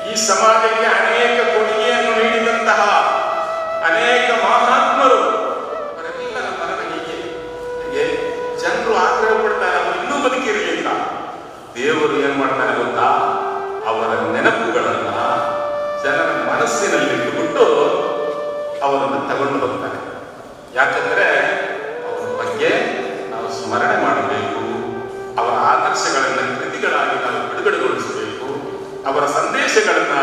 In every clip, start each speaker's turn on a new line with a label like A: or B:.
A: ಈ ಸಮಾಜಕ್ಕೆ ಅನೇಕ ಕೊಡುಗೆಯನ್ನು ನೀಡಿದಂತಹ ಅನೇಕ ಮಹಾತ್ಮರು ಅವರೆಲ್ಲರ ಮರಣ ಹೀಗೆ ಜನರು ಆಗ್ರಹ ಪಡ್ತಾರೆ, ಅವರು ಇನ್ನೂ ಬದುಕಿರಲಿಲ್ಲ. ದೇವರು ಏನ್ ಮಾಡ್ತಾರೆ ಗೊತ್ತಾ? ಅವರ ನೆನಪುಗಳನ್ನ ಜನರ ಮನಸ್ಸಿನಲ್ಲಿಟ್ಟುಬಿಟ್ಟು ಅವರನ್ನು ತಗೊಂಡು ಬರ್ತಾರೆ. ಯಾಕಂದ್ರೆ ಅವರ ಬಗ್ಗೆ ನಾವು ಸ್ಮರಣೆ ಮಾಡಬೇಕು, ಅವರ ಆದರ್ಶಗಳನ್ನ ಕೃತಿಗಳಾಗಿ ನಾವು ಬಿಡುಗಡೆಗೊಳಿಸಬೇಕು, ಅವರ ಸಂದೇಶಗಳನ್ನ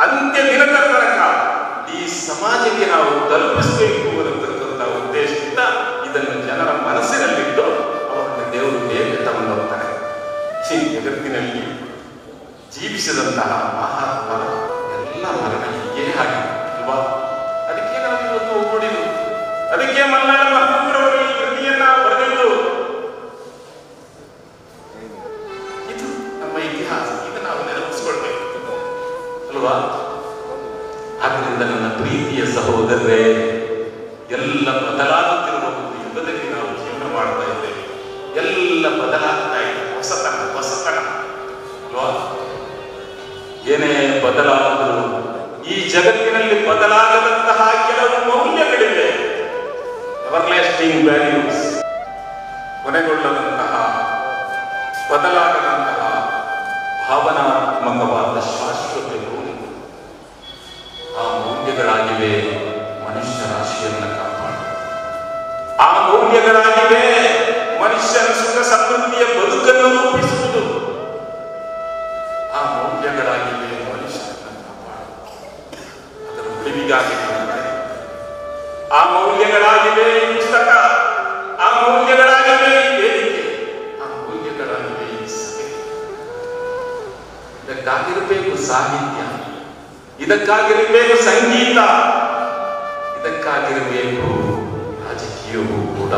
A: ಅಂತ್ಯ ದಿನದ ತನಕ ಈ ಸಮಾಜಕ್ಕೆ ನಾವು ತಲುಪಿಸಬೇಕು ಅನ್ನತಕ್ಕಂಥ ಉದ್ದೇಶದಿಂದ ಇದನ್ನು ಜನರ ಮನಸ್ಸಿನಲ್ಲಿಟ್ಟು ಅವರನ್ನು ದೇವರು ಹೇಗೆ ತಗೊಂಡು ಹೋಗ್ತಾರೆ. ಈ ಜಗತ್ತಿನಲ್ಲಿ ಜೀವಿಸಿದಂತಹ ಮಹಾತ್ಮರ ಎಲ್ಲ ಮರಣ ಹೀಗೆ ಆಗಿದೆ ಅಲ್ವಾ? ಅದಕ್ಕೆ ನಾವು ಇವತ್ತು ನೋಡಿದ್ದು, ಅದಕ್ಕೆ ಮಲ್ನಾಡ ಮಹಾತ್ಮರವರು ಈ ಕೃತಿಯನ್ನ ಬರೆದಿದ್ದು. ಇದು ನಮ್ಮ ಇತಿಹಾಸ, ಇದು ನಾವು ನೆನಪಿಸ್ಕೊಳ್ಬೇಕು ಅಲ್ವಾ? ಆದ್ದರಿಂದ ನನ್ನ ಪ್ರೀತಿಯ ಸಹೋದರರೇ, ಎಲ್ಲ ಬದಲಾಗುತ್ತಿರುವ ಒಂದು ಯುಗದಲ್ಲಿ ನಾವು ಜೀವನ ಮಾಡ್ತಾ ಇದ್ದೇವೆ. ಎಲ್ಲ ಬದಲಾಗ್ತಾ ಇದೆ, ಹೊಸತನ ಅಲ್ವಾ? ಏನೇ ಬದಲಾದರೂ ಈ ಜಗತ್ತಿನಲ್ಲಿ ಬದಲಾಗದಂತಹ ಕೆಲವು ಮೌಲ್ಯಗಳಿವೆ. ಎವರ್ಲಾಸ್ಟಿಂಗ್ ವ್ಯಾಲ್ಯೂಸ್, ಕೊನೆಗೊಳ್ಳದಂತಹ ಬದಲಾಗದಂತಹ ಭಾವನಾತ್ಮಕವಾದ ಶಾಶ್ವತೆಗಳು, ಆ ಮೌಲ್ಯಗಳಾಗಿವೆ ಮನುಷ್ಯ ರಾಶಿಯನ್ನು ಕಾಪಾಡು. ಆ ಮೌಲ್ಯಗಳಾಗಿವೆ ಮನುಷ್ಯನ ಸುಖ ಸಮೃದ್ಧಿಯ ಬದುಕನ್ನು ರೂಪಿಸುವುದು. ಆ ಮೌಲ್ಯಗಳಾಗಿವೆ ಮನುಷ್ಯನನ್ನು ಕಾಪಾಡು. ಅದರ ಉಳಿವಿಗಾಗಿ ಆ ಮೌಲ್ಯಗಳಾಗಿವೆ ಈ ಪುಸ್ತಕ, ಆ ಮೌಲ್ಯಗಳಾಗಿವೆ ಈ ವೇದಿಕೆ, ಆ ಮೌಲ್ಯಗಳಾಗಿವೆ ಈ ಸಭೆ. ಇದಕ್ಕಾಗಿರಬೇಕು ಸಾಹಿತ್ಯ, ಇದಕ್ಕಾಗಿರಬೇಕು ಸಂಗೀತ, ಇದಕ್ಕಾಗಿರಬೇಕು ರಾಜಕೀಯವೂ ಕೂಡ.